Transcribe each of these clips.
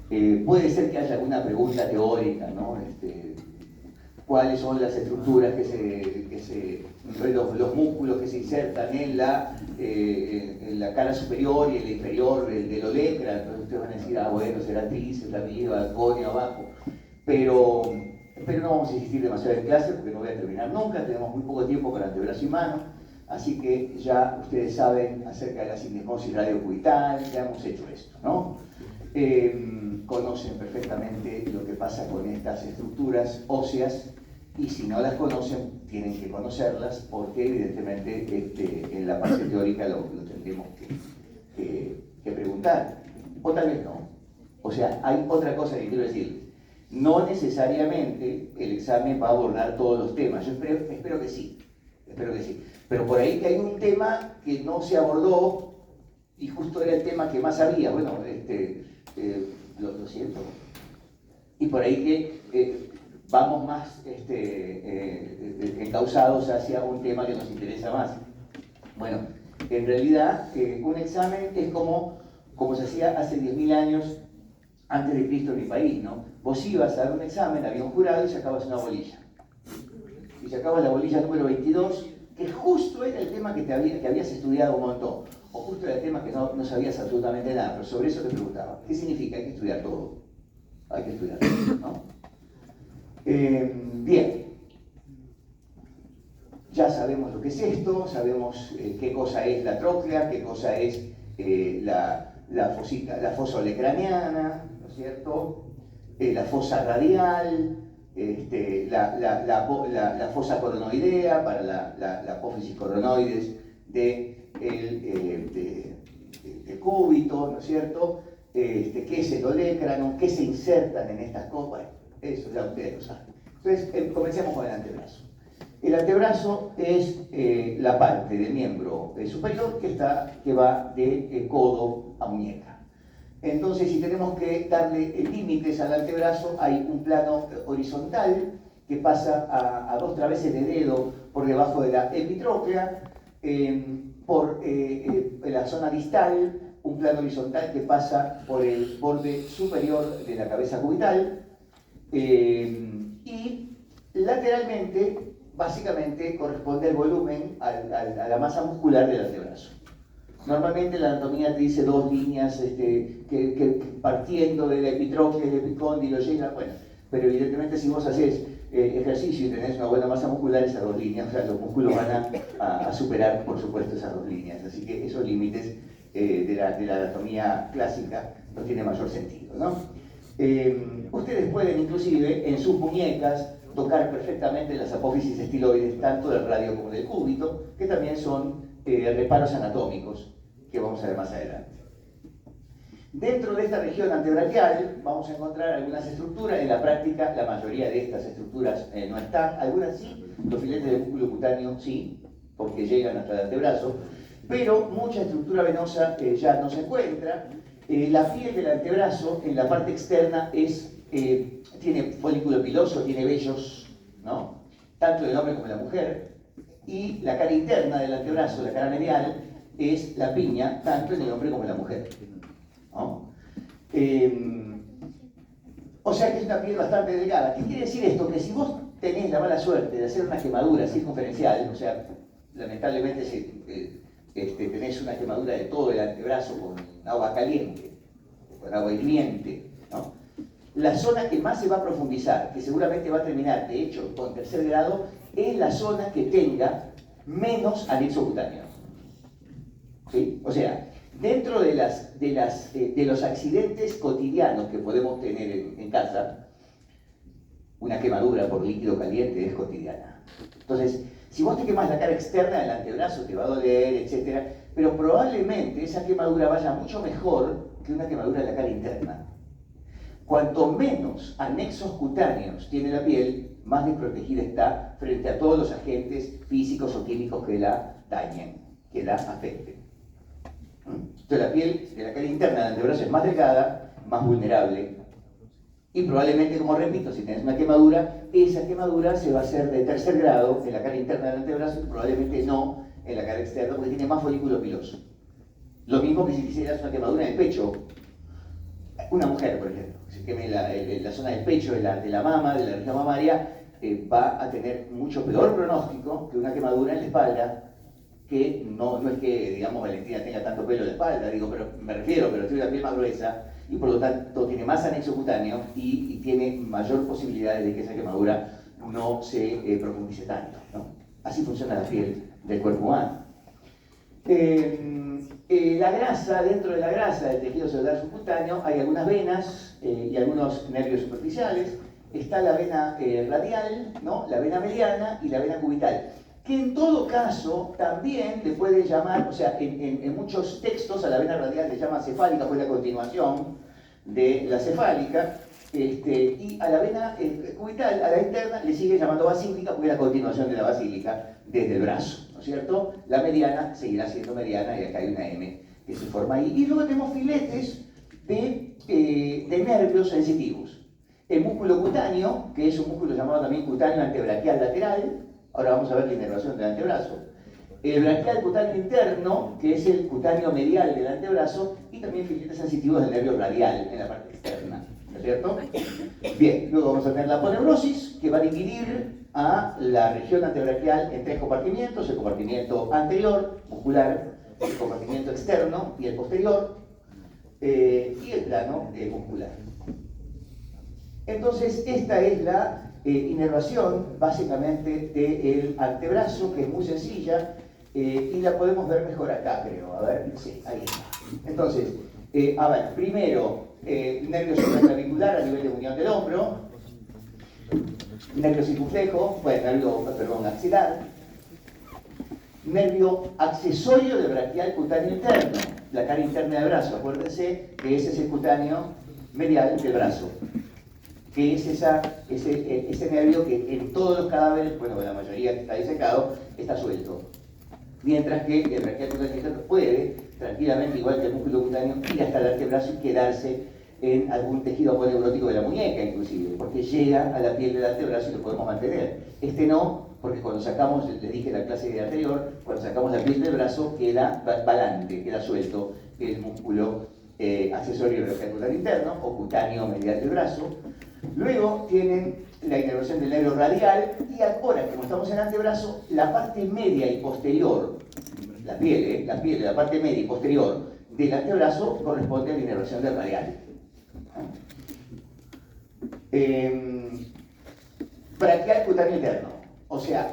piel. Puede ser que haya alguna pregunta teórica, ¿no? ¿Cuáles son las estructuras los músculos que se insertan en la cara superior y en la inferior del olecra? Entonces ustedes van a decir, bueno, será tríceps, arriba, conio, abajo. Pero no vamos a insistir demasiado en clase porque no voy a terminar nunca, tenemos muy poco tiempo para antebrazo y mano, así que ya ustedes saben acerca de la sinesmosis radiocubital, ya hemos hecho esto, ¿no? Conocen perfectamente lo que pasa con estas estructuras óseas y si no las conocen, tienen que conocerlas porque evidentemente en la parte teórica lo tendremos que preguntar, o tal vez no. O sea, hay otra cosa que quiero decir. No necesariamente el examen va a abordar todos los temas. Yo espero que sí. Pero por ahí que hay un tema que no se abordó y justo era el tema que más había. Bueno, lo siento. Y por ahí que vamos más encausados hacia un tema que nos interesa más. Bueno, en realidad un examen es como se hacía hace 10.000 años antes de Cristo en mi país, ¿no? Vos ibas a dar un examen, había un jurado y sacabas una bolilla. Y sacabas la bolilla número 22, que justo era el tema que habías estudiado un montón. O justo era el tema que no sabías absolutamente nada, pero sobre eso te preguntaba. ¿Qué significa? Hay que estudiar todo. Hay que estudiar todo, ¿no? Bien. Ya sabemos lo que es esto, sabemos qué cosa es la tróclea, qué cosa es la fosa olecraniana, ¿no es cierto? La fosa radial, la fosa coronoidea para la apófisis coronoides del cúbito, ¿no es cierto? ¿Qué es el olecrano? ¿Qué se insertan en estas copas? Eso ya ustedes lo saben. Entonces, comencemos con el antebrazo. El antebrazo es la parte del miembro superior que va de codo a muñeca. Entonces, si tenemos que darle límites al antebrazo, hay un plano horizontal que pasa a 2 traveses de dedo por debajo de la epitróclea, por la zona distal, un plano horizontal que pasa por el borde superior de la cabeza cubital, y lateralmente, básicamente, corresponde el volumen a la masa muscular del antebrazo. Normalmente la anatomía te dice 2 líneas que partiendo de la epitróclea, el epicóndilo llega, bueno, pero evidentemente si vos haces ejercicio y tenés una buena masa muscular, esas 2 líneas, o sea, los músculos van a superar, por supuesto, esas 2 líneas. Así que esos límites de la anatomía clásica no tienen mayor sentido, ¿no? Ustedes pueden inclusive en sus muñecas tocar perfectamente las apófisis estiloides, tanto del radio como del cúbito, que también son reparos anatómicos que vamos a ver más adelante. Dentro de esta región antebrachial vamos a encontrar algunas estructuras. En la práctica la mayoría de estas estructuras no están, algunas sí, los filetes de músculo cutáneo sí, porque llegan hasta el antebrazo, pero mucha estructura venosa ya no se encuentra. La piel del antebrazo en la parte externa tiene folículo piloso, tiene vellos, ¿no? Tanto del hombre como de la mujer. Y la cara interna del antebrazo, la cara medial, es la piña, tanto en el hombre como en la mujer, ¿no? O sea que es una piel bastante delgada. ¿Qué quiere decir esto? Que si vos tenés la mala suerte de hacer una quemadura circunferencial, o sea, lamentablemente tenés una quemadura de todo el antebrazo con agua caliente, con agua hirviente, ¿no? La zona que más se va a profundizar, que seguramente va a terminar, de hecho, con 3er grado, es la zona que tenga menos anexo cutáneo. ¿Sí? O sea, dentro de los accidentes cotidianos que podemos tener en casa, una quemadura por líquido caliente es cotidiana. Entonces, si vos te quemás la cara externa del antebrazo, te va a doler, etc. Pero probablemente esa quemadura vaya mucho mejor que una quemadura de la cara interna. Cuanto menos anexos cutáneos tiene la piel, más desprotegida está frente a todos los agentes físicos o químicos que la dañen, que la afecten. Entonces la piel de la cara interna del antebrazo es más delgada, más vulnerable, y probablemente, como repito, si tenés una quemadura, esa quemadura se va a hacer de 3er grado en la cara interna del antebrazo y probablemente no en la cara externa porque tiene más folículo piloso. Lo mismo que si hicieras una quemadura en el pecho. una mujer, por ejemplo, que se queme la zona del pecho, de la mama, de la región mamaria, va a tener mucho peor pronóstico que una quemadura en la espalda, que no es que, digamos, Valentina tenga tanto pelo en la espalda, digo, pero me refiero, pero tiene la piel más gruesa y por lo tanto tiene más anexo cutáneo y tiene mayor posibilidades de que esa quemadura no se profundice tanto, ¿no? Así funciona la piel del cuerpo humano. La grasa, dentro de la grasa del tejido celular subcutáneo hay algunas venas y algunos nervios superficiales. Está la vena radial, ¿no? La vena mediana y la vena cubital, que en todo caso también le puede llamar, o sea, en muchos textos a la vena radial le llama cefálica, fue la continuación de la cefálica, y a la vena cubital, a la interna, le sigue llamando basílica porque es la continuación de la basílica desde el brazo, ¿no es cierto? La mediana seguirá siendo mediana y acá hay una M que se forma ahí. Y luego tenemos filetes de nervios sensitivos. El músculo cutáneo, que es un músculo llamado también cutáneo antebraquial lateral, ahora vamos a ver la inervación del antebrazo. El braquial cutáneo interno, que es el cutáneo medial del antebrazo, y también filetes sensitivos del nervio radial en la parte externa, ¿no es cierto? Bien, luego vamos a tener la aponeurosis, que va a dividir a la región antebraquial en tres compartimientos: el compartimiento anterior, muscular, el compartimiento externo y el posterior, y el plano muscular. Entonces, esta es la inervación básicamente del antebrazo, que es muy sencilla, y la podemos ver mejor acá, creo. A ver, sí, ahí está. Entonces, a ver, primero, nervio supraclavicular a nivel de unión del hombro, nervio circunflejo, bueno, nervio axilar, nervio accesorio del braquial cutáneo interno, la cara interna del brazo. Acuérdense que ese es el cutáneo medial del brazo, que es ese nervio que en todos los cadáveres, bueno, la mayoría que está disecado, está suelto. Mientras que el braquial cutáneo interno puede, tranquilamente, igual que el músculo cutáneo, ir hasta el antebrazo y quedarse en algún tejido aponeurótico de la muñeca, inclusive, porque llega a la piel del antebrazo y lo podemos mantener. Este no, porque cuando sacamos, les dije en la clase anterior, cuando sacamos la piel del brazo, queda balante, queda suelto el músculo accesorio del braquial cutáneo interno, o cutáneo medial del brazo. Luego tienen la inervación del nervio radial, y ahora, como estamos en el antebrazo, la parte media y posterior, la piel de la parte media y posterior del antebrazo corresponde a la inervación del radial. Braquial cutáneo interno. O sea,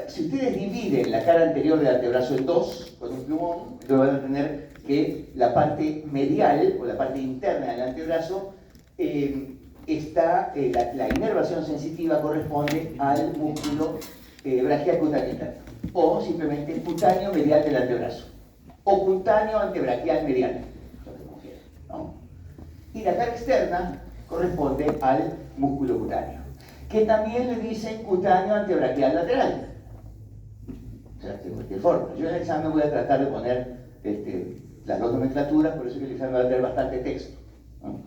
si ustedes dividen la cara anterior del antebrazo en dos, con un plumón, entonces van a tener que la parte medial, o la parte interna del antebrazo, la inervación sensitiva corresponde al músculo braquial cutáneo interno, o simplemente cutáneo medial del antebrazo, o cutáneo antebraquial medial, ¿no? Y la cara externa corresponde al músculo cutáneo, que también le dicen cutáneo antebraquial lateral. O sea, de cualquier forma. Yo en el examen voy a tratar de poner las dos nomenclaturas, por eso que el examen va a tener bastante texto, ¿no?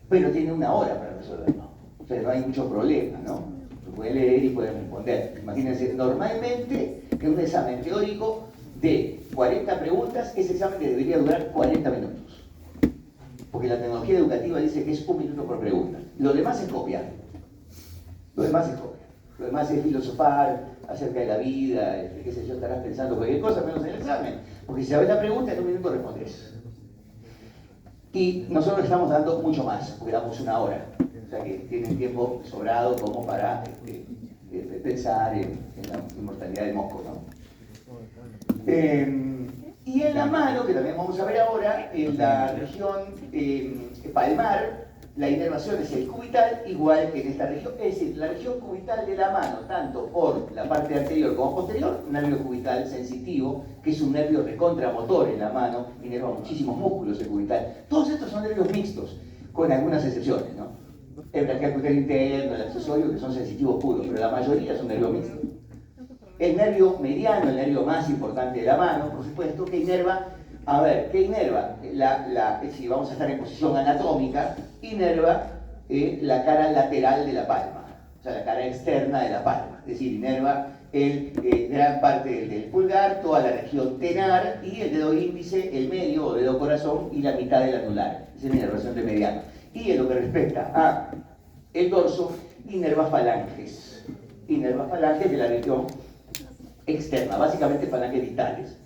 Pero tiene una hora para resolverlo. O sea, no hay mucho problema, ¿no? Lo pueden leer y pueden responder. Imagínense, normalmente en un examen teórico de 40 preguntas, ese examen debería durar 40 minutos. Porque la tecnología educativa dice que es 1 minuto por pregunta. Lo demás es copiar. Lo demás es copiar. Lo demás es filosofar acerca de la vida, qué sé yo, estarás pensando cualquier cosa menos en el examen. Porque si sabes la pregunta, en 1 minuto respondes. Y nosotros estamos dando mucho más, porque damos 1 hora. O sea que tienen tiempo sobrado como para pensar en la inmortalidad del mosco, ¿no? Y en la mano, que también vamos a ver ahora, en la región palmar, la inervación es el cubital, igual que en esta región. Es decir, la región cubital de la mano, tanto por la parte anterior como posterior, nervio cubital sensitivo, que es un nervio recontramotor en la mano, inerva muchísimos músculos el cubital. Todos estos son nervios mixtos, con algunas excepciones, ¿no? El braquial cutáneo interno, el accesorio, que son sensitivos puros, pero la mayoría son nervios mixtos. El nervio mediano, el nervio más importante de la mano, por supuesto, que inerva, a ver, ¿qué inerva? Si vamos a estar en posición anatómica, inerva la cara lateral de la palma, o sea, la cara externa de la palma, es decir, inerva gran parte del pulgar, toda la región tenar y el dedo índice, el medio o dedo corazón y la mitad del anular. Esa es mi inervación de mediano. Y en lo que respecta a el dorso, inerva falanges. Inerva falanges de la región externa, básicamente falanges distales.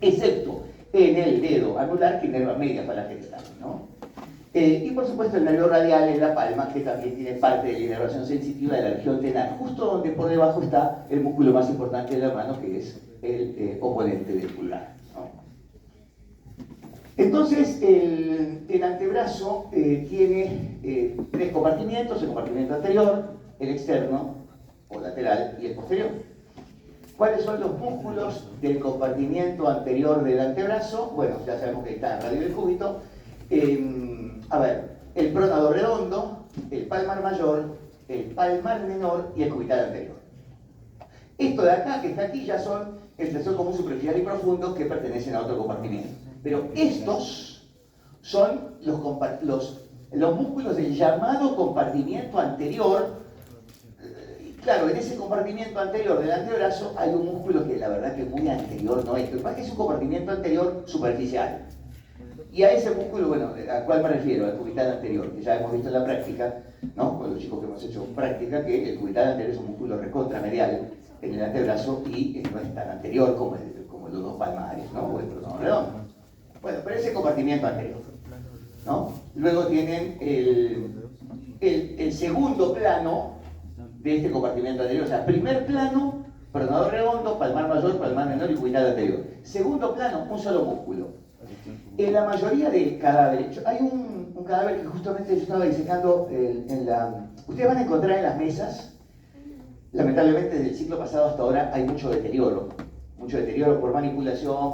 Excepto en el dedo anular que inerva media falange distal, ¿no? Y por supuesto el nervio radial en la palma, que también tiene parte de la inervación sensitiva de la región tenar, justo donde por debajo está el músculo más importante de la mano, que es el oponente del pulgar, ¿no? Entonces, el antebrazo tiene tres compartimientos: el compartimiento anterior, el externo o lateral y el posterior. ¿Cuáles son los músculos del compartimiento anterior del antebrazo? Bueno, ya sabemos que está en radio del cúbito. A ver, el pronador redondo, el palmar mayor, el palmar menor y el cubital anterior. Esto de acá, que está aquí, ya son el flexor común superficial y profundo que pertenecen a otro compartimiento. Pero estos son los músculos del llamado compartimiento anterior. Claro, en ese compartimiento anterior del antebrazo hay un músculo que la verdad que muy anterior no es. Lo que pasa es que es un compartimiento anterior superficial. Y a ese músculo, bueno, ¿a cuál me refiero? Al cubital anterior, que ya hemos visto en la práctica, ¿no? Con los chicos que hemos hecho práctica, que el cubital anterior es un músculo recontramedial en el antebrazo y no es tan anterior como los dos palmares, ¿no? O el pronador redondo. Bueno, pero ese compartimiento anterior, ¿no? Luego tienen el segundo plano de este compartimento anterior. O sea, primer plano, pronador redondo, palmar mayor, palmar menor y cubital anterior. Segundo plano, un solo músculo. En la mayoría de cadáveres, hay un cadáver que justamente yo estaba disecando ustedes van a encontrar en las mesas, lamentablemente desde el siglo pasado hasta ahora hay mucho deterioro por manipulación,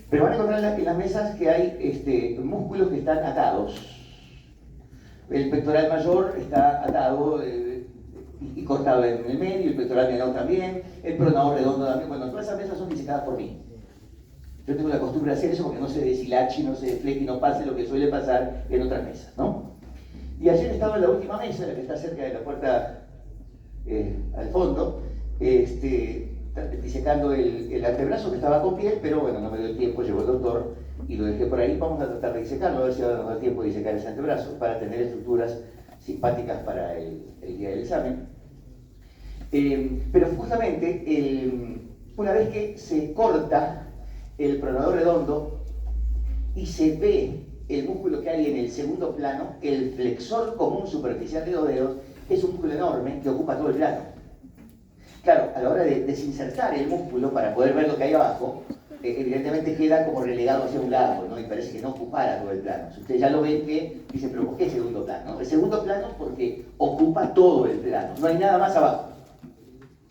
pero van a encontrar en las mesas que hay músculos que están atados. El pectoral mayor está atado y cortado en el medio, el pectoral menor también, el pronador redondo también. Bueno, todas esas mesas son disecadas por mí. Yo tengo la costumbre de hacer eso porque no se deshilache, no se defleque y no pase lo que suele pasar en otras mesas, ¿no? Y ayer estaba en la última mesa, la que está cerca de la puerta al fondo, disecando el antebrazo que estaba con piel, pero bueno, no me dio el tiempo, llegó el doctor y lo dejé por ahí. Vamos a tratar de disecarlo, a ver si ahora nos da tiempo de disecar ese antebrazo para tener estructuras simpáticas para el día del examen. Pero justamente, una vez que se corta el pronador redondo y se ve el músculo que hay en el segundo plano, el flexor común superficial de los dedos, es un músculo enorme que ocupa todo el plano. Claro, a la hora de desinsertar el músculo para poder ver lo que hay abajo, evidentemente queda como relegado hacia un lado, ¿no? Y parece que no ocupara todo el plano. Si ustedes ya lo ven, que dicen, pero ¿por qué segundo plano? El segundo plano es porque ocupa todo el plano, no hay nada más abajo.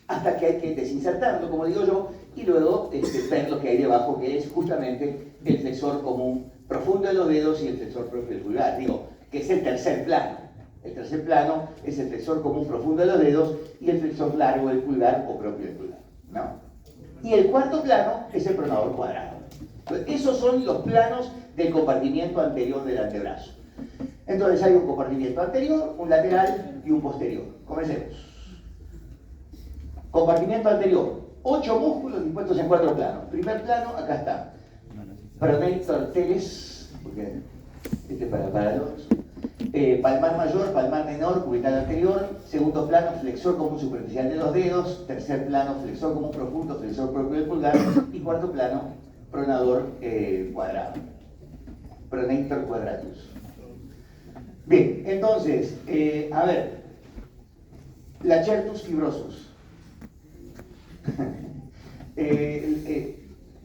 Hasta que hay que desinsertarlo, como digo yo, y luego ver lo que hay debajo, que es justamente el flexor común profundo de los dedos y el flexor propio del pulgar. Digo, que es el tercer plano. El tercer plano es el flexor común profundo de los dedos y el flexor largo del pulgar o propio del pulgar, ¿no? Y el cuarto plano es el pronador cuadrado. Entonces, esos son los planos del compartimiento anterior del antebrazo. Entonces hay un compartimiento anterior, un lateral y un posterior. Comencemos. Compartimiento anterior, 8 músculos dispuestos en 4 planos. Primer plano, acá está. Pronator teres, porque este es para los. Palmar mayor, palmar menor, cubital anterior. Segundo plano, flexor común superficial de los dedos. Tercer plano, flexor común profundo, flexor propio del pulgar. Y cuarto plano, pronador cuadrado. Pronator quadratus. Bien, entonces, a ver. Lacertus fibrosus.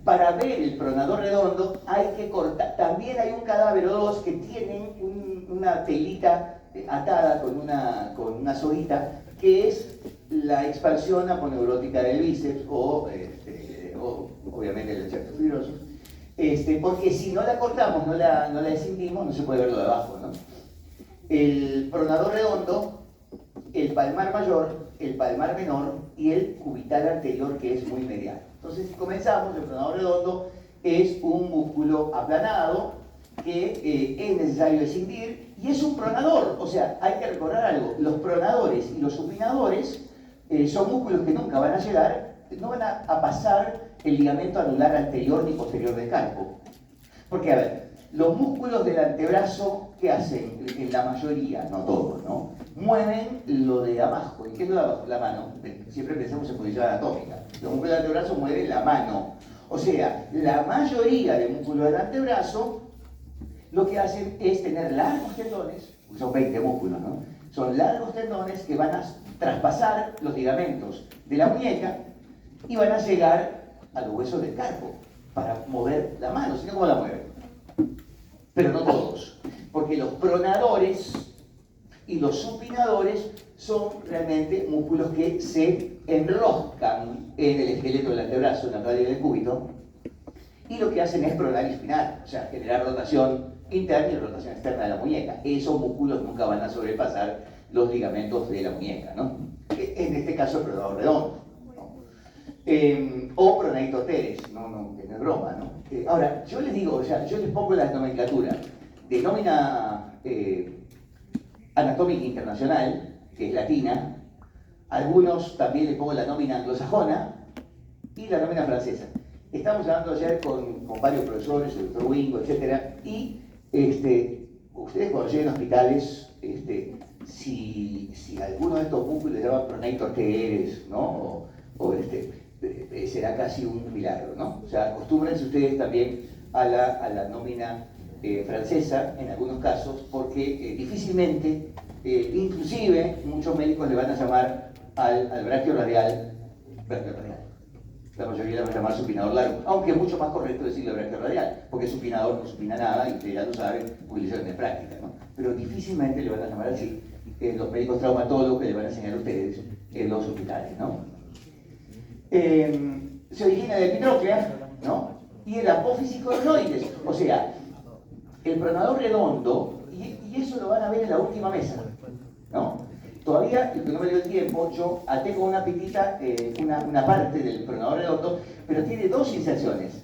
Para ver el pronador redondo hay que cortar. También hay un cadáver o dos que tienen una telita atada con una soguita, que es la expansión aponeurótica del bíceps o obviamente el lacertus fibrosus. Porque si no la cortamos, no la descindimos, no se puede ver lo de abajo, ¿no? El pronador redondo, el palmar mayor, el palmar menor y el cubital anterior, que es muy mediano. Entonces, comenzamos. El pronador redondo es un músculo aplanado que es necesario escindir y es un pronador. O sea, hay que recordar algo: los pronadores y los supinadores son músculos que nunca van a llegar, no van a pasar el ligamento anular anterior ni posterior del carpo. Porque, a ver, los músculos del antebrazo, ¿qué hacen? En la mayoría, no todos, ¿no? Mueven lo de abajo. ¿Y qué es lo de abajo? La mano. Siempre pensamos en posición anatómica. Los músculos del antebrazo mueven la mano. O sea, la mayoría de músculos del antebrazo lo que hacen es tener largos tendones, son 20 músculos, ¿no? Son largos tendones que van a traspasar los ligamentos de la muñeca y van a llegar a los huesos del carpo para mover la mano, sino cómo la mueven. Pero no todos, porque los pronadores y los supinadores son realmente músculos que se enroscan en el esqueleto del antebrazo, en la cadera del cúbito, y lo que hacen es pronar y espinar, o sea, generar rotación interna y rotación externa de la muñeca. Esos músculos nunca van a sobrepasar los ligamentos de la muñeca, ¿no? En este caso el pronador redondo, ¿no? O pronator teres, que no es broma, ¿no? Ahora, yo les digo, o sea, yo les pongo la nomenclatura de nómina anatómica internacional, que es latina, algunos también les pongo la nómina anglosajona y la nómina francesa. Estamos hablando ayer con varios profesores, el doctor Wingo, etc. Y ustedes cuando lleguen a hospitales, si alguno de estos músculos les llama pronator teres, ¿no? Será casi un milagro, ¿no? O sea, acostúmbrense ustedes también a la nómina francesa en algunos casos, porque difícilmente, inclusive muchos médicos le van a llamar al brachio radial. La mayoría le van a llamar supinador largo, aunque es mucho más correcto decirle brachio radial, porque supinador no supina nada y ustedes ya lo saben, porque lo hicieron de práctica, ¿no? Pero difícilmente le van a llamar así los médicos traumatólogos que le van a enseñar a ustedes en los hospitales, ¿no? Se origina de epitróclea, ¿no? Y el apófisis coronoides, o sea, el pronador redondo, y eso lo van a ver en la última mesa, ¿no? Todavía, que no me dio el tiempo, yo até con una pitita una parte del pronador redondo, pero tiene dos inserciones,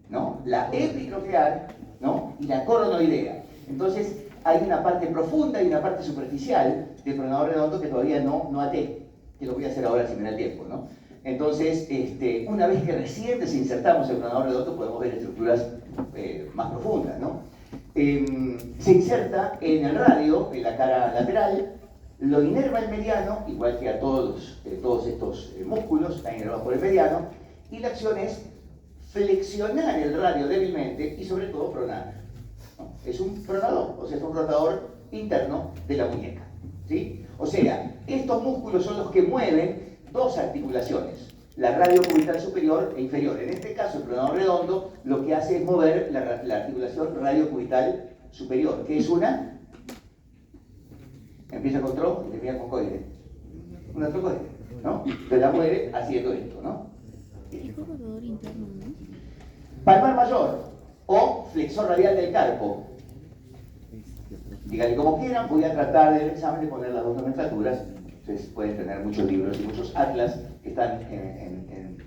¿no? La epitroclear, ¿no? Y la coronoidea. Entonces, hay una parte profunda y una parte superficial del pronador redondo que todavía no até, que lo voy a hacer ahora si me da el tiempo, ¿no? Entonces, una vez que recién desinsertamos el pronador redondo, podemos ver estructuras más profundas, ¿no? Se inserta en el radio, en la cara lateral, lo inerva el mediano, igual que a todos estos músculos, están inervados por el mediano, y la acción es flexionar el radio débilmente y sobre todo pronar, ¿no? Es un pronador, o sea, es un rotador interno de la muñeca, ¿sí? O sea, estos músculos son los que mueven dos articulaciones, la radiocubital superior e inferior. En este caso, el pronador redondo lo que hace es mover la articulación radiocubital superior, que es una... Empieza con tronco y termina con coide. Una trocoide, ¿no? Entonces la mueve haciendo esto, ¿no? Palmar mayor o flexor radial del carpo. Díganle como quieran, voy a tratar del examen de poner las dos nomenclaturas. Ustedes pueden tener muchos libros y muchos atlas que están en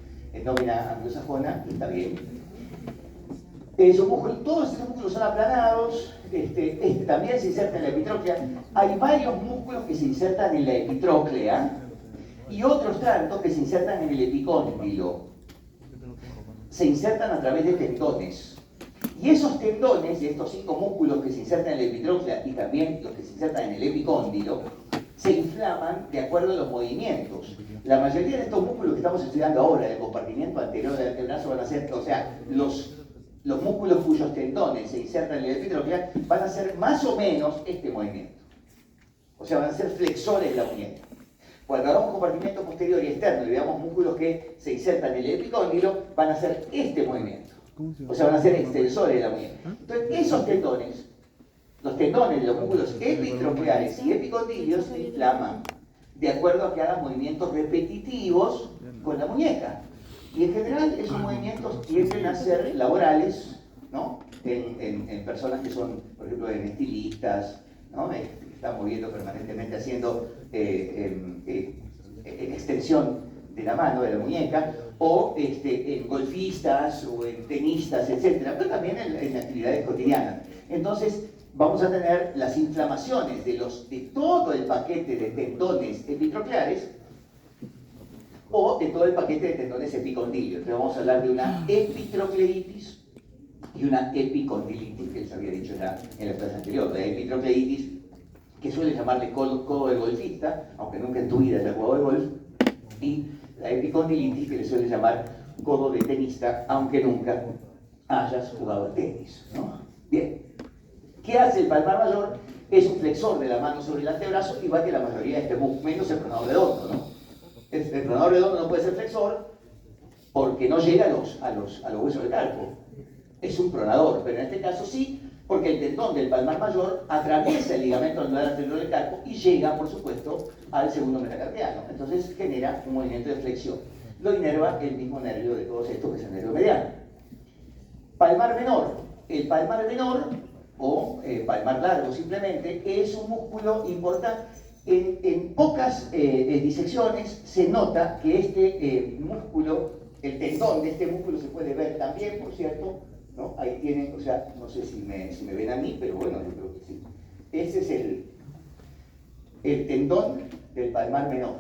nómina anglosajona, y está bien. Todos estos músculos son aplanados, también se inserta en la epitróclea. Hay varios músculos que se insertan en la epitróclea y otros tantos que se insertan en el epicóndilo. Se insertan a través de tendones. Y esos tendones, de estos 5 músculos que se insertan en la epitróclea y también los que se insertan en el epicóndilo, se inflaman de acuerdo a los movimientos. La mayoría de estos músculos que estamos estudiando ahora, el compartimiento anterior del antebrazo, van a ser, o sea, los músculos cuyos tendones se insertan en la epitróclea van a ser más o menos este movimiento. O sea, van a ser flexores de la muñeca. Cuando hagamos compartimento posterior y externo y veamos músculos que se insertan en el epicóndilo, van a hacer este movimiento. O sea, van a ser extensores de la muñeca. Entonces, esos tendones, los tendones de los músculos epitroqueales y epicondilios se inflaman de acuerdo a que hagan movimientos repetitivos con la muñeca. Y en general esos movimientos tienden a ser laborales, ¿no? En personas que son, por ejemplo, en estilistas, ¿no? Que están moviendo permanentemente, haciendo extensión de la mano, de la muñeca, o en golfistas o en tenistas, etc. Pero también en actividades cotidianas. Entonces, vamos a tener las inflamaciones de todo el paquete de tendones epitrocleares o de todo el paquete de tendones epicondilios. Entonces vamos a hablar de una epitrocleitis y una epicondilitis, que les había dicho ya en la clase anterior. La epitrocleitis, que suele llamarle codo de golfista, aunque nunca en tu vida hayas jugado de golf, y la epicondilitis, que le suele llamar codo de tenista, aunque nunca hayas jugado al tenis, ¿no? Bien. ¿Qué hace el palmar mayor? Es un flexor de la mano sobre el antebrazo, igual que la mayoría de este músculo, menos el pronador redondo, ¿no? El pronador redondo no puede ser flexor porque no llega a los huesos del carpo. Es un pronador, pero en este caso sí, porque el tendón del palmar mayor atraviesa el ligamento anular anterior del carpo y llega, por supuesto, al segundo metacarpiano. Entonces genera un movimiento de flexión. Lo inerva el mismo nervio de todos estos, que es el nervio mediano. Palmar menor. El palmar menor, o palmar largo simplemente, es un músculo importante. En pocas disecciones se nota que este músculo, el tendón de este músculo se puede ver también, por cierto, ¿no? Ahí tienen, o sea, no sé si me ven a mí, pero bueno, yo creo que sí. Ese es el tendón del palmar menor.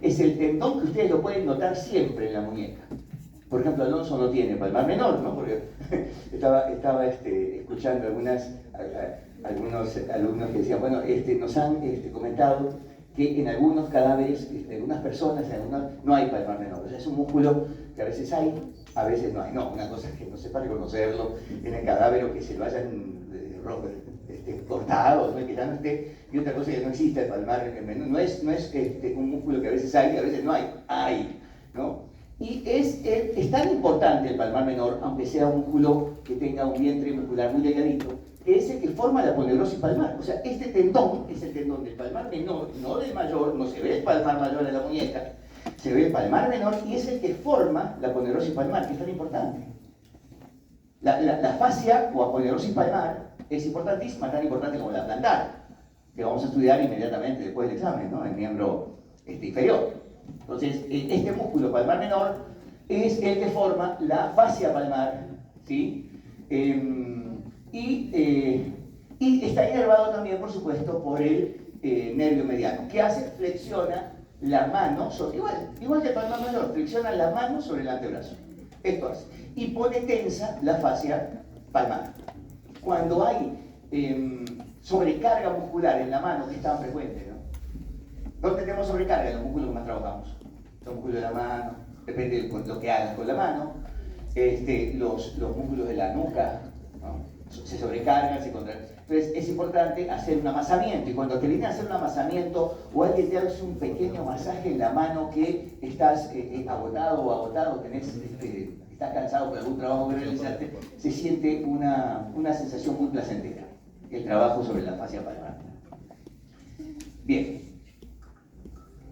Es el tendón que ustedes lo pueden notar siempre en la muñeca. Por ejemplo, Alonso no tiene palmar menor, ¿no? Porque estaba escuchando algunos alumnos que decían, bueno, nos han comentado que en algunos cadáveres, en algunas personas, no hay palmar menor. O sea, es un músculo que a veces hay, a veces no hay. No, una cosa es que no sepa reconocerlo en el cadáver o que se lo hayan cortado, ¿no? Que ya no esté, y otra cosa es que no existe el palmar menor. No es un músculo que a veces hay y a veces no hay, ¿no? Y es tan importante el palmar menor, aunque sea un músculo que tenga un vientre muscular muy delgadito, que es el que forma la aponeurosis palmar. O sea, este tendón es el tendón del palmar menor, no del mayor, no se ve el palmar mayor en la muñeca, se ve el palmar menor y es el que forma la aponeurosis palmar, que es tan importante. La fascia o aponeurosis palmar es importantísima, tan importante como la plantar, que vamos a estudiar inmediatamente después del examen, ¿no? El miembro inferior. Entonces, este músculo palmar menor es el que forma la fascia palmar, ¿sí? Y está inervado también, por supuesto, por el nervio mediano. ¿Qué hace? Flexiona la mano, igual que el palmar mayor, flexiona la mano sobre el antebrazo. Esto hace. Y pone tensa la fascia palmar. Cuando hay sobrecarga muscular en la mano, que es tan frecuente, ¿no? ¿Dónde tenemos sobrecarga? En los músculos que más trabajamos. Los músculos de la mano, depende de lo que hagas con la mano. Los músculos de la nuca, ¿no? Se sobrecargan, se contraen. Entonces es importante hacer un amasamiento. Y cuando te viene a hacer un amasamiento o alguien te hace un pequeño masaje en la mano que estás agotado o agotado, estás cansado por algún trabajo que realizaste, se siente una sensación muy placentera. El trabajo sobre la fascia palmar. Bien.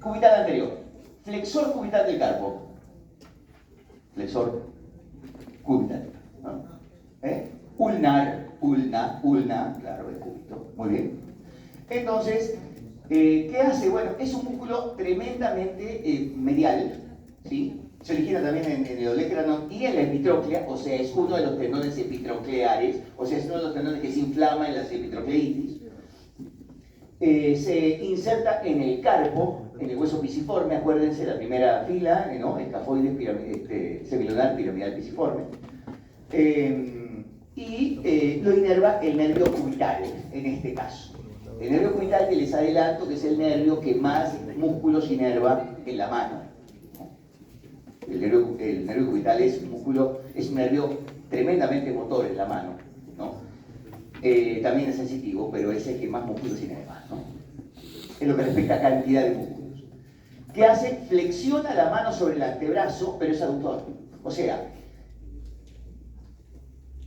Cubital anterior. Flexor cubital del carpo. Flexor cubital. ¿No? Ulna, claro, el cúbito. Muy bien. Entonces, ¿qué hace? Bueno, es un músculo tremendamente medial, ¿sí? Se origina también en el olecranon y en la epitróclea, o sea, es uno de los tendones epitrocleares, o sea, es uno de los tendones que se inflama en las epitrocleitis. Se inserta en el carpo, en el hueso pisiforme, acuérdense, la primera fila, ¿no? Escafoide semilunar piramidal pisiforme. Lo inerva el nervio cubital, en este caso. El nervio cubital, que les adelanto que es el nervio que más músculos inerva en la mano. El nervio cubital es un nervio tremendamente motor en la mano, ¿no? También es sensitivo, pero es el que más músculos inerva, ¿no? En lo que respecta a cantidad de músculos. ¿Qué hace? Flexiona la mano sobre el antebrazo, pero es aductor. O sea,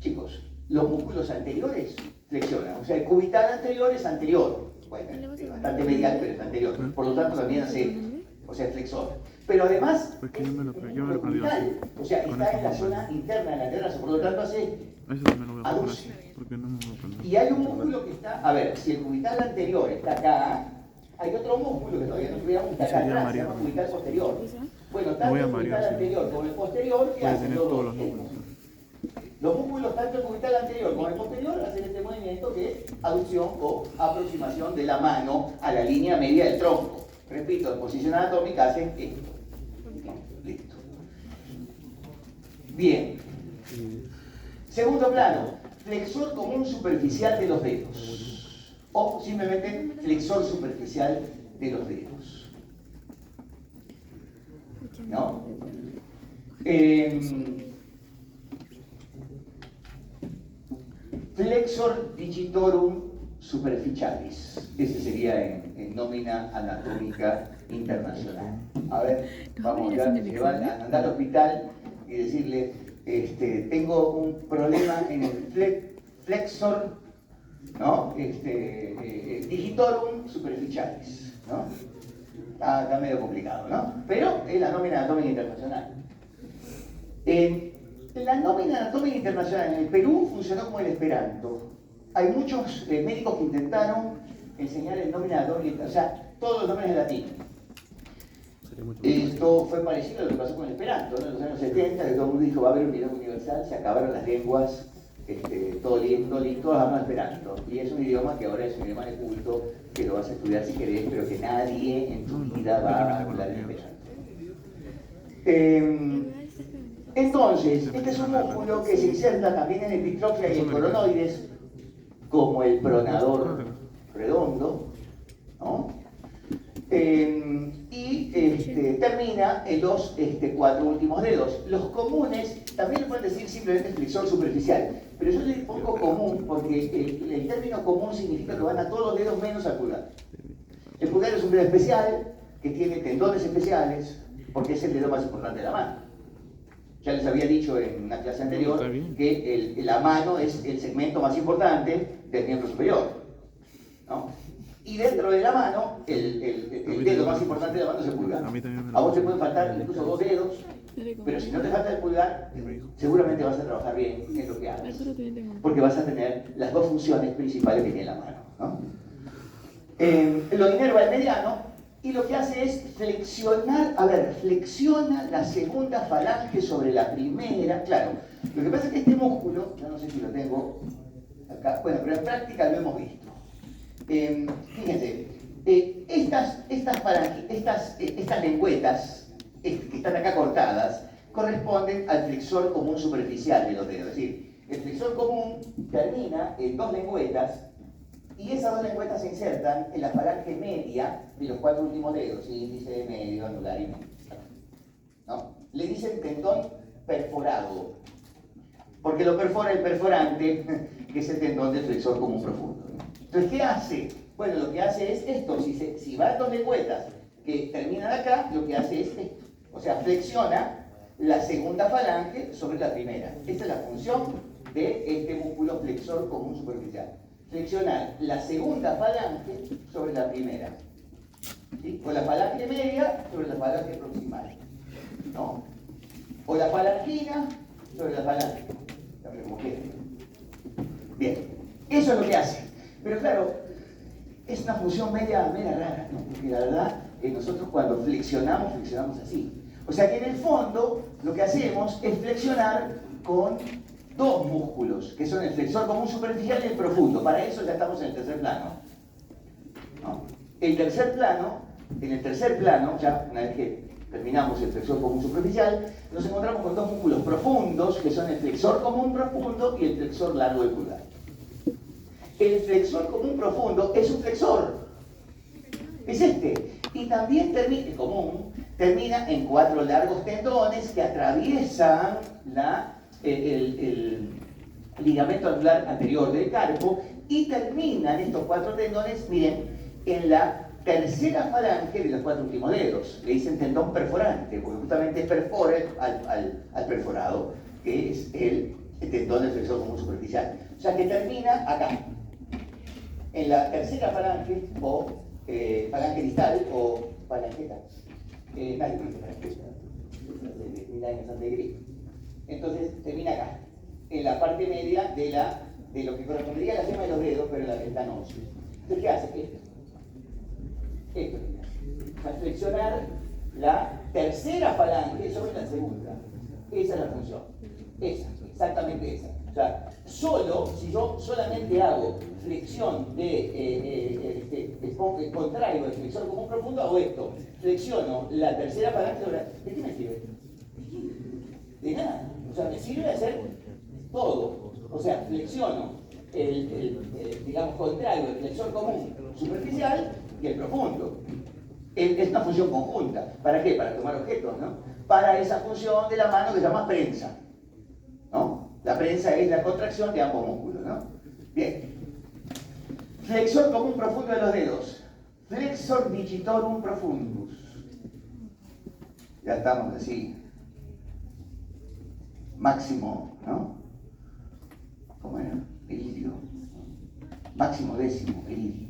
chicos, los músculos anteriores flexionan. O sea, el cubital anterior es anterior. Bueno, es bastante medial, pero es anterior. Por lo tanto, también hace, flexor. Pero además, es cubital. O sea, está en la zona interna del antebrazo. Por lo tanto, hace aducción. Y hay un músculo que está, a ver, si el cubital anterior está acá, hay otro músculo que todavía no estudiamos, está acá atrás, se llama cubital posterior. Bueno, tanto el cubital anterior como el posterior, ¿qué hacen los dos? Los músculos, tanto el cubital anterior como el posterior, hacen este movimiento que es aducción o aproximación de la mano a la línea media del tronco. Repito, en posición anatómica hacen esto. Bien. Segundo plano, flexor común superficial de los dedos. O simplemente flexor superficial de los dedos. ¿No? Flexor digitorum superficialis. Ese sería en nómina anatómica internacional. A ver, vamos a llevar a andar al hospital y decirle, tengo un problema en el flexor, ¿no? Digitorum superficialis, ¿no? Está medio complicado, ¿no? Pero es la nómina anatómica internacional. La nómina anatómica internacional en el Perú funcionó como el esperanto. Hay muchos médicos que intentaron enseñar el nómina anatómica, o sea, todos los nombres en latín. Esto fue parecido a lo que pasó con el esperanto, ¿no? En los años 70, que todo el mundo dijo va a haber un idioma universal, se acabaron las lenguas, todos hablan esperanto. Y es un idioma que ahora es un idioma de culto, que lo vas a estudiar si querés, pero que nadie en tu vida va a hablar en esperanto. Entonces, este es un músculo que se inserta también en epitrofia y en coronoides, como el pronador redondo, ¿no? Termina en los 4 últimos dedos. Los comunes también le pueden decir simplemente flexor superficial, pero yo le pongo común porque el término común significa que van a todos los dedos menos al pulgar. El pulgar es un dedo especial que tiene tendones especiales porque es el dedo más importante de la mano. Ya les había dicho en una clase anterior que la mano es el segmento más importante del miembro superior, ¿no? Y dentro de la mano, el dedo más importante de la mano es el pulgar. A vos te pueden faltar incluso 2 dedos, pero si no te falta el pulgar, seguramente vas a trabajar bien en lo que hagas, porque vas a tener las 2 funciones principales que tiene la mano, ¿no? Lo inerva el mediano, y lo que hace es flexionar, flexiona la segunda falange sobre la primera. Claro, lo que pasa es que este músculo, yo no sé si lo tengo acá, bueno, pero en práctica lo hemos visto. Fíjense, estas lengüetas que están acá cortadas corresponden al flexor común superficial de los dedos. Es decir, el flexor común termina en 2 lengüetas y esas 2 lengüetas se insertan en la falange media de los 4 últimos dedos, índice, medio, anular y medio. ¿No? Le dicen tendón perforado, porque lo perfora el perforante, que es el tendón del flexor común profundo. Entonces, ¿qué hace? Bueno, lo que hace es esto. Si van 2 lengüetas que terminan acá, lo que hace es esto. O sea, flexiona la segunda falange sobre la primera. Esta es la función de este músculo flexor común superficial. Flexionar la segunda falange sobre la primera. ¿Sí? O la falange media sobre la falange proximal, ¿no? O la falangina sobre la falange. Como quieran. Bien, eso es lo que hace. Pero claro, es una función media rara, ¿no? Porque la verdad, nosotros cuando flexionamos así. O sea que en el fondo, lo que hacemos es flexionar con 2 músculos, que son el flexor común superficial y el profundo. Para eso ya estamos en el tercer plano, ¿no? En el tercer plano, ya una vez que terminamos el flexor común superficial, nos encontramos con 2 músculos profundos, que son el flexor común profundo y el flexor largo del pulgar. El flexor común profundo es un flexor, es este, y también termina en 4 largos tendones que atraviesan el ligamento anular anterior del carpo y terminan estos 4 tendones, miren, en la tercera falange de los 4 últimos dedos. Le dicen tendón perforante, porque justamente perfora al perforado, que es el tendón del flexor común superficial. O sea que termina acá, en la tercera falange, o falange distal, o falangeta. Nadie dice falangeta, de 1000 años antes de Cristo. Entonces termina acá, en la parte media de lo que correspondería a la yema de los dedos, pero en la ventana ósea. Entonces, ¿qué hace? Esto. Va a flexionar la tercera falange sobre la segunda. Esa es la función. Exactamente esa. O sea, si yo solamente hago flexión contraigo el flexor común profundo, hago esto. Flexiono la tercera falange sobre la... ¿De qué me sirve? De nada. O sea, me sirve de hacer todo. O sea, flexiono digamos, contrario, el flexor común superficial y el profundo. Es una función conjunta. ¿Para qué? Para tomar objetos, ¿no? Para esa función de la mano que se llama prensa, ¿no? La prensa es la contracción de ambos músculos, ¿no? Bien. Flexor común profundo de los dedos. Flexor digitorum profundus. Ya estamos así. Máximo, ¿no? ¿Cómo era? Iridio. Máximo décimo, iridio.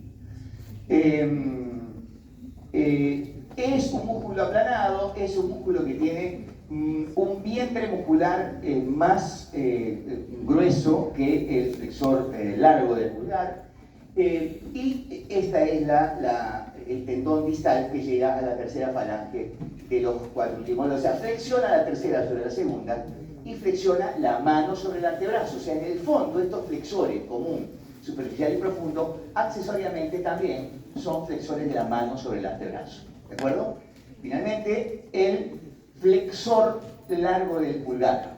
Es un músculo aplanado, es un músculo que tiene un vientre muscular más grueso que el flexor largo del pulgar, y esta es el tendón distal que llega a la tercera falange de los cuatro últimos. O sea, flexiona la tercera sobre la segunda y flexiona la mano sobre el antebrazo. O sea, en el fondo, estos flexores común, superficial y profundo, accesoriamente también son flexores de la mano sobre el antebrazo. ¿De acuerdo? Finalmente, el flexor largo del pulgar.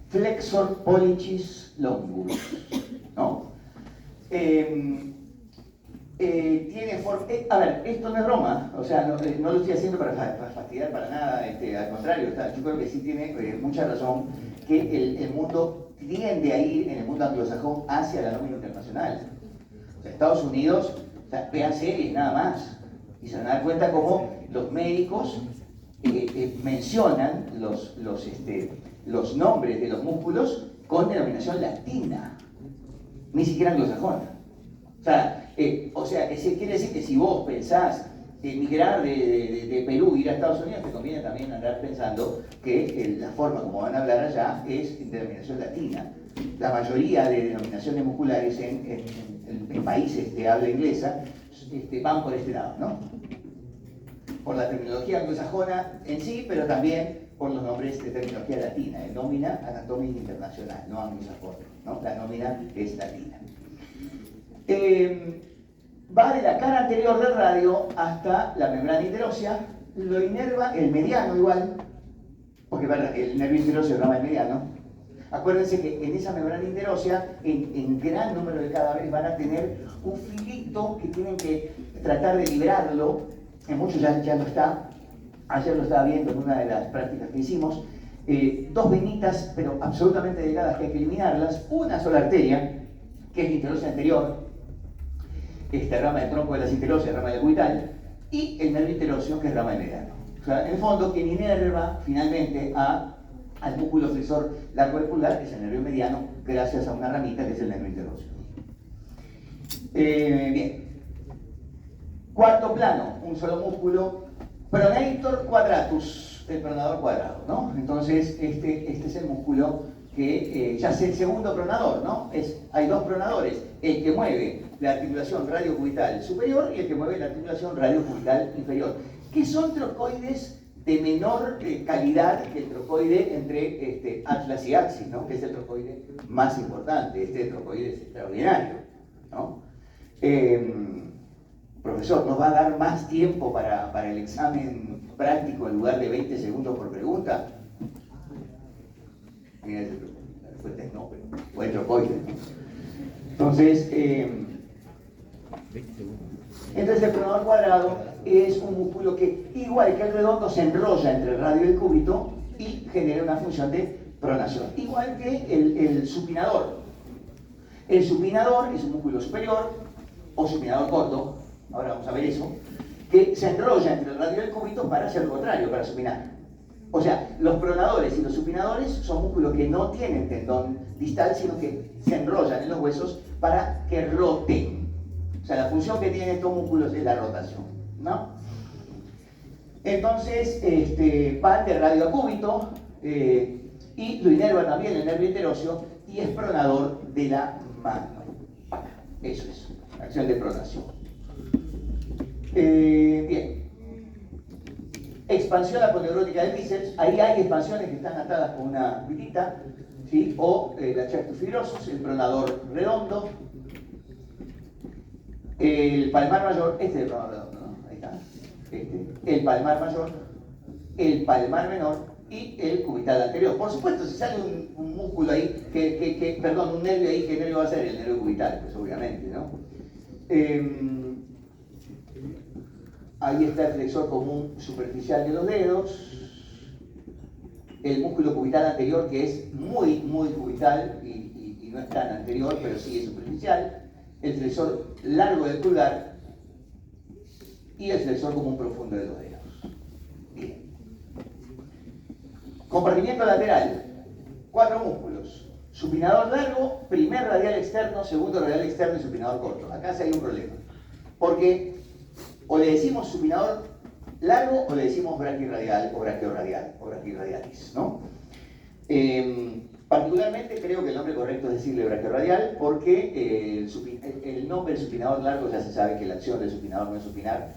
Flexor pollicis longus, ¿no? Tiene forma... a ver, esto no es broma, o sea, no lo estoy haciendo para fastidiar para nada, al contrario, yo creo que sí tiene mucha razón que el mundo tiende a ir, en el mundo anglosajón, hacia la nómina internacional. O sea, Estados Unidos, o sea, vean series nada más, y se van a dar cuenta cómo los médicos mencionan los nombres de los músculos con denominación latina, ni siquiera anglosajona. O sea, que quiere decir que si vos pensás emigrar de Perú, ir a Estados Unidos, te conviene también andar pensando que la forma como van a hablar allá es en denominación latina. La mayoría de denominaciones musculares en países de habla inglesa van por este lado, ¿no? Por la terminología anglosajona en sí, pero también por los nombres de terminología latina. El nómina anatómica internacional, no anglosajona, ¿no? La nómina es latina. Va de la cara anterior del radio hasta la membrana interósea, lo inerva el mediano igual, porque el nervio interóseo es rama del mediano. Acuérdense que en esa membrana interósea, en gran número de cadáveres van a tener un filito que tienen que tratar de liberarlo. En muchos ya no está. Ayer lo estaba viendo en una de las prácticas que hicimos. Dos venitas, pero absolutamente delgadas, que hay que eliminarlas. Una sola arteria, que es la interósea anterior, esta rama del tronco de la interósea, rama del cubital, y el nervio interóseo, que es rama del mediano. O sea, en el fondo, quien inerva finalmente al músculo flexor largo del pulgar es el nervio mediano, gracias a una ramita que es el nervio interóseo. Bien. Cuarto plano, un solo músculo, pronator quadratus, el pronador cuadrado, ¿no? Entonces, este es el músculo que ya es el segundo pronador, ¿no? Hay dos pronadores, el que mueve la articulación radiocubital superior y el que mueve la articulación radiocubital inferior, que son trocoides de menor calidad que el trocoide entre atlas y axis, ¿no? Que es el trocoide más importante. Este trocoide es extraordinario, ¿no? Profesor, ¿nos va a dar más tiempo para el examen práctico en lugar de 20 segundos por pregunta? Mira, la respuesta es no, pero o el trocoide, ¿no? Entonces, el pronador cuadrado es un músculo que, igual que el redondo, se enrolla entre el radio y el cúbito y genera una función de pronación. Igual que el supinador. El supinador es un músculo superior o supinador corto, ahora vamos a ver eso, que se enrolla entre el radio y el cúbito para hacer lo contrario, para supinar. O sea, los pronadores y los supinadores son músculos que no tienen tendón distal, sino que se enrollan en los huesos para que roten. O sea, la función que tienen estos músculos es la rotación, ¿no? Entonces, van de radio a cúbito y lo inerva también el nervio interóseo y es pronador de la mano. Eso es, acción de pronación. Bien. Expansión aponeurótica del bíceps. Ahí hay expansiones que están atadas con una virita, ¿sí? O la tractus fibrosus, el pronador redondo. El palmar mayor, este es el pronador redondo, ¿no? Ahí está. El palmar mayor, el palmar menor y el cubital anterior. Por supuesto, si sale un músculo ahí, perdón, un nervio ahí, ¿qué nervio va a ser? El nervio cubital, pues obviamente, ¿no? Ahí está el flexor común superficial de los dedos, el músculo cubital anterior, que es muy cubital y no es tan anterior, pero sí es superficial, el flexor largo del pulgar y el flexor común profundo de los dedos. Bien. Compartimiento lateral, 4 músculos: supinador largo, primer radial externo, segundo radial externo y supinador corto. Acá sí hay un problema, porque o le decimos supinador largo o le decimos braquirradial o braquiorradial o braquirradialis, ¿no? Particularmente creo que el nombre correcto es decirle braquiorradial, porque el nombre del supinador largo ya se sabe que la acción del supinador no es supinar,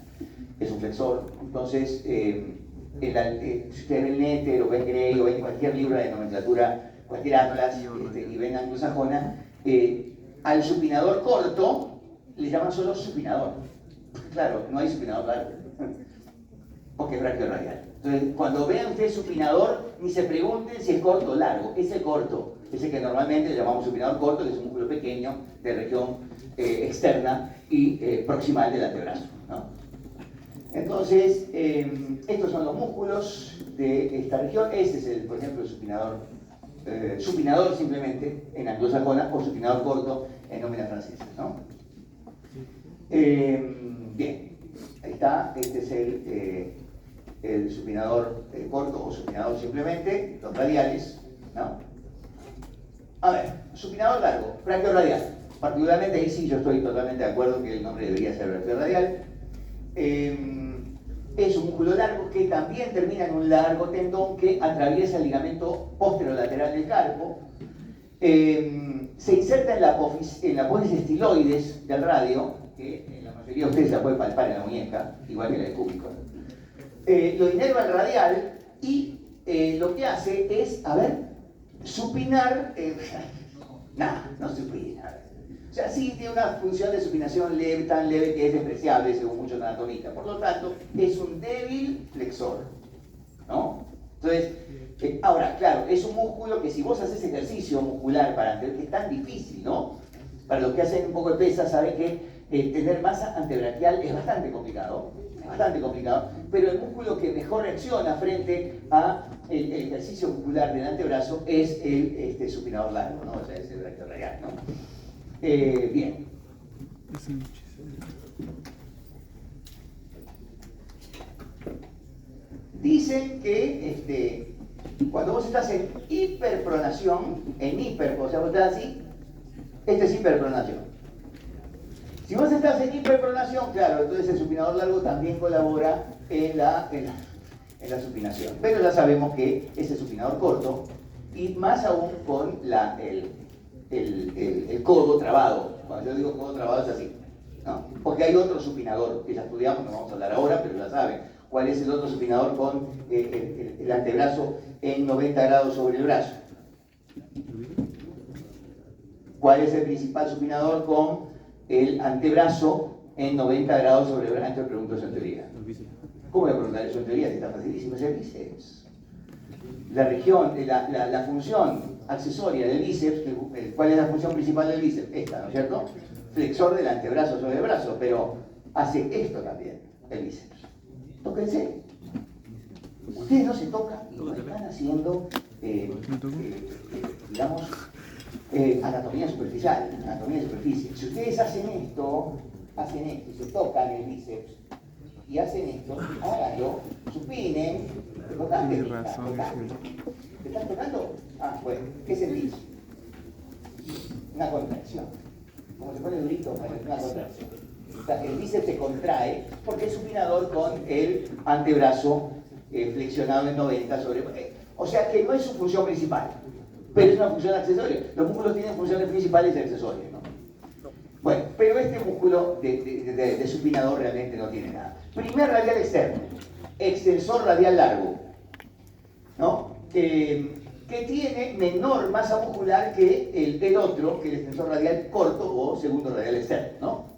es un flexor. Entonces, si ustedes ven Netter o ven Gray o ven cualquier libro de nomenclatura, cualquier atlas, y ven anglosajona, al supinador corto le llaman solo supinador. Claro, no hay supinador largo, porque es braquiorradial. Entonces, cuando vean ustedes supinador, ni se pregunten si es corto o largo, es el corto, es el que normalmente le llamamos supinador corto, que es un músculo pequeño de región externa y proximal del antebrazo, ¿no? Entonces, estos son los músculos de esta región. Este es, por ejemplo, el supinador simplemente en anglosajona, o supinador corto en nómina francesa, ¿no? Bien, ahí está. Este es el supinador corto o supinador simplemente, los radiales, ¿no? A ver, supinador largo, braquiorradial. Particularmente ahí sí yo estoy totalmente de acuerdo que el nombre debería ser braquiorradial. Es un músculo largo que también termina en un largo tendón que atraviesa el ligamento posterolateral del carpo. Se inserta en la apófisis estiloides del radio, que en la mayoría de ustedes la pueden palpar en la muñeca, igual que la de cúbico. Lo inerva el radial y lo que hace es, a ver, supinar. Nada, no supina. O sea, sí tiene una función de supinación leve, tan leve que es despreciable según muchos anatomistas. Por lo tanto, es un débil flexor, ¿no? Entonces, ahora, claro, es un músculo que si vos haces ejercicio muscular que es tan difícil, ¿no? Para los que hacen un poco de pesa, saben que tener masa antebraquial es bastante complicado, pero el músculo que mejor reacciona frente a el ejercicio muscular del antebrazo es el supinador largo, ¿no? O sea, es el braquiorradial, ¿no? Bien. Dicen que cuando vos estás en hiperpronación, o sea, vos estás así, esta es hiperpronación. Si vos estás en hiperpronación, claro, entonces el supinador largo también colabora en la supinación. Pero ya sabemos que ese supinador corto, y más aún con el codo trabado. Cuando yo digo codo trabado es así, ¿no? Porque hay otro supinador que ya estudiamos, no vamos a hablar ahora, pero ya saben cuál es el otro supinador con el antebrazo en 90 grados sobre el brazo. ¿Cuál es el principal supinador con el antebrazo en 90 grados sobre el brazo? Te pregunto eso en teoría. ¿Cómo voy a preguntar eso en teoría? Está facilísimo, es el bíceps. La región, la función accesoria del bíceps, ¿cuál es la función principal del bíceps? Esta, ¿no es cierto? Flexor del antebrazo sobre el brazo, pero hace esto también, el bíceps. Tóquense. Ustedes no se tocan y no están haciendo, digamos, anatomía superficial, anatomía de superficie. Si ustedes hacen esto, se tocan el bíceps y hacen esto, háganlo, supinen, tocate. ¿Te estás tocando? Ah, bueno, ¿qué sentís? Una contracción. Como se pone durito, una contracción. O sea, el bíceps se contrae porque es supinador con el antebrazo flexionado en 90 sobre... O sea que no es su función principal, pero es una función accesoria. Los músculos tienen funciones principales y accesorias, ¿no? Bueno, pero este músculo de supinador realmente no tiene nada. Primer radial externo, extensor radial largo, ¿no? Que tiene menor masa muscular que el otro, que el extensor radial corto o segundo radial externo, ¿no?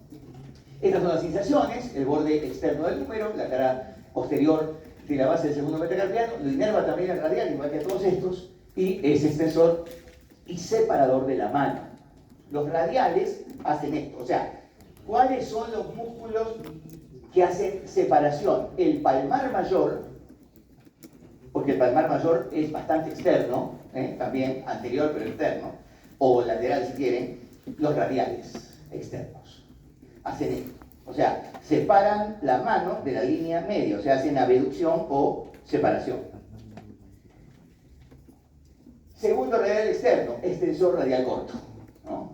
Estas son las inserciones, el borde externo del húmero, la cara posterior de la base del segundo metacarpiano, lo inerva también el radial, igual que a todos estos, y es extensor y separador de la mano. Los radiales hacen esto, o sea, ¿cuáles son los músculos que hacen separación? El palmar mayor, porque el palmar mayor es bastante externo, también anterior pero externo, o lateral si quieren, los radiales externos hacen esto. O sea, separan la mano de la línea media, o sea, hacen abducción o separación. Segundo radial externo, extensor radial corto, ¿no?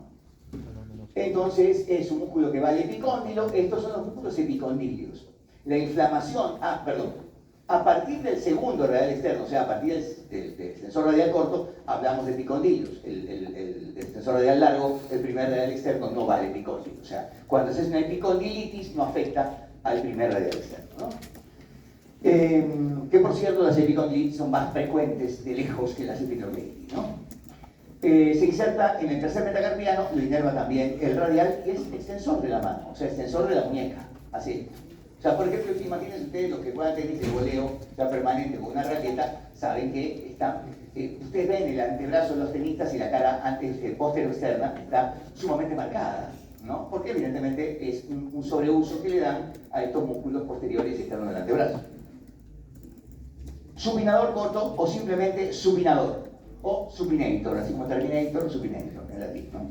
Entonces es un músculo que va al epicóndilo. Estos son los músculos epicondilios. La inflamación, a partir del segundo radial externo, o sea, a partir del extensor radial corto, hablamos de epicondilios. El extensor radial largo, el primer radial externo, no va al epicóndilo. O sea, cuando haces una epicondilitis no afecta al primer radial externo, ¿no? Que por cierto, las epicondilitis son más frecuentes de lejos que las epicondilitis, ¿no? Se inserta en el tercer metacarpiano, lo inerva también el radial y es extensor de la mano, o sea, extensor de la muñeca, así. O sea, por ejemplo, imagínense ustedes los que juegan tenis de voleo ya permanente con una raqueta, saben que está, ustedes ven el antebrazo de los tenistas y la cara postero externa está sumamente marcada, ¿no? Porque evidentemente es un sobreuso que le dan a estos músculos posteriores y externos del antebrazo. Supinador corto o simplemente supinador. O supinator, así como Terminator, supinator en latín, ¿no?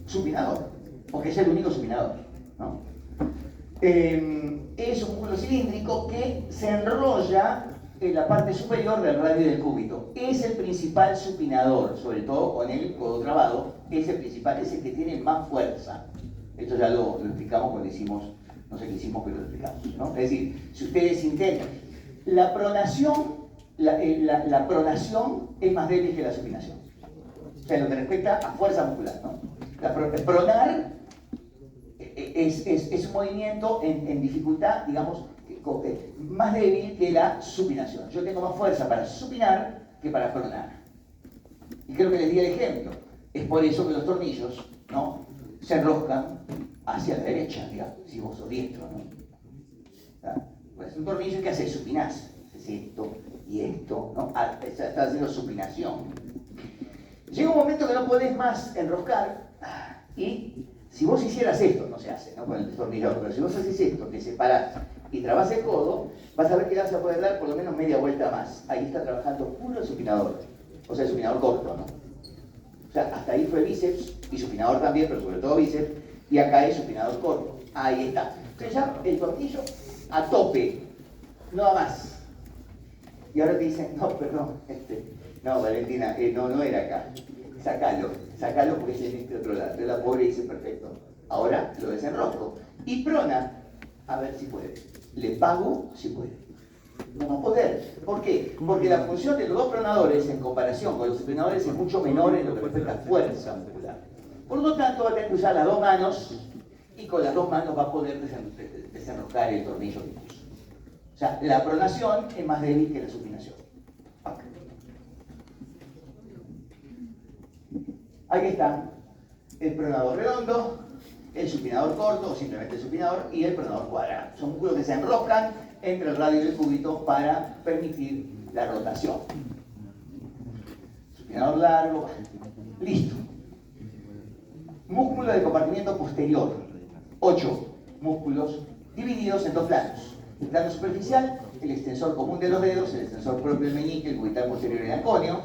Supinador, porque es el único supinador, ¿no? Es un músculo cilíndrico que se enrolla en la parte superior del radio del cúbito. Es el principal supinador, sobre todo con el codo trabado, es el principal, es el que tiene más fuerza. Esto ya lo explicamos cuando hicimos, no sé qué hicimos, pero lo explicamos, ¿no? Es decir, si ustedes intentan, la pronación es más débil que la supinación. O sea, en lo que respecta a fuerza muscular, ¿no? Pronar es un movimiento en dificultad, digamos, más débil que la supinación. Yo tengo más fuerza para supinar que para pronar. Y creo que les di el ejemplo. Es por eso que los tornillos, ¿no?, se enroscan hacia la derecha, digamos, si vos sos diestro, ¿no? Pues un tornillo que hace supinás. Es esto y esto, ¿no? Está haciendo supinación. Llega un momento que no podés más enroscar y si vos hicieras esto, no se hace, ¿no?, con el destornillador, pero si vos haces esto, te separás y trabás el codo, vas a ver que vas a poder dar por lo menos media vuelta más. Ahí está trabajando puro el supinador, o sea, el supinador corto, ¿no? O sea, hasta ahí fue bíceps y supinador también, pero sobre todo bíceps, y acá es supinador corto. Ahí está. Entonces ya el tornillo a tope, no más. Y ahora te dicen, no, perdón, no, Valentina, no era acá. Sacalo porque es en este otro lado. Entonces la pobre dice, perfecto, ahora lo desenrosco. Y prona, a ver si puede. Le pago si puede. No va a poder. ¿Por qué? Porque la función de los dos pronadores en comparación con los supinadores es mucho menor en lo que respecta a fuerza muscular. Por lo tanto, va a tener que usar las dos manos y con las dos manos va a poder desenroscar el tornillo que puso. O sea, la pronación es más débil que la supinación. Okay. Aquí está el pronador redondo, el supinador corto o simplemente el supinador y el pronador cuadrado. Son músculos que se enroscan entre el radio y el cúbito para permitir la rotación. Supinador largo, listo. Músculo de compartimiento posterior. 8 músculos divididos en dos planos. El plano superficial, el extensor común de los dedos, el extensor propio del meñique, el cubital posterior y el anconio.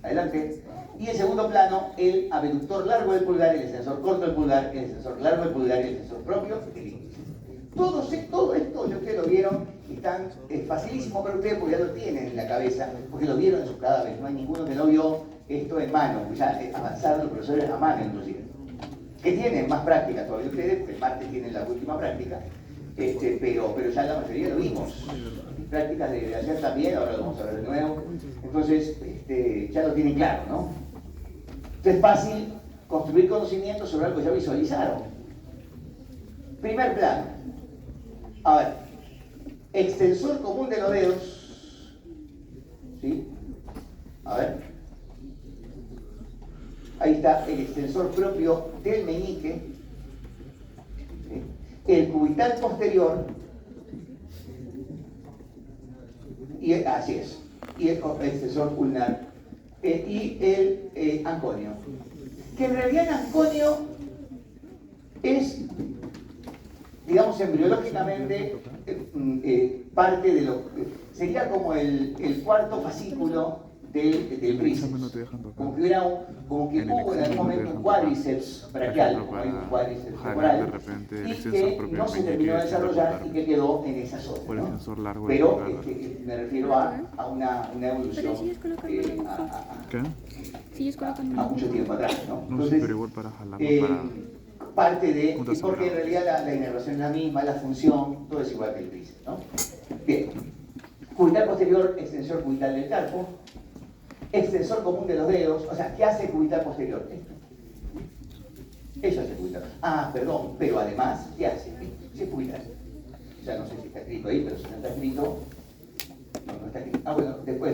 Adelante. Y el segundo plano, el abductor largo del pulgar, el extensor corto del pulgar, el extensor largo del pulgar y el extensor propio del índice. Todo esto, ya ustedes lo vieron, es facilísimo para ustedes porque ya lo tienen en la cabeza, porque lo vieron en sus cadáveres. No hay ninguno que no vio esto en mano, ya avanzaron los profesores a mano inclusive. Que tienen más práctica todavía ustedes, porque el martes tienen la última práctica. Pero ya la mayoría lo vimos. Prácticas de ayer también, ahora lo vamos a ver de nuevo. Entonces, ya lo tienen claro, ¿no? Entonces es fácil construir conocimiento sobre algo que ya visualizaron. Primer plano. A ver, extensor común de los dedos. ¿Sí? A ver. Ahí está el extensor propio del meñique. ¿Sí? El cubital posterior así es, y el extensor ulnar, y el anconio. Que en realidad el anconio es, digamos, embriológicamente parte de lo que sería como el cuarto fascículo del tríceps. Como que hubo en algún momento un cuádriceps braquial, como hay un cuádriceps temporal, y que no se terminó de desarrollar y que quedó en esa zona, ¿no? Pero me refiero a una evolución a mucho tiempo atrás, ¿no? Entonces, parte de, porque en realidad la inervación es la misma, la función, todo es igual que el tríceps, ¿no? Bien, cubital posterior, extensor cubital del carpo, extensor común de los dedos, o sea, ¿qué hace cubital posterior? Esto. Eso hace cubital. Perdón, pero además, ¿qué hace? Sí, es cubital. Ya no sé si está escrito ahí, pero si no está escrito, no está escrito. Bueno, después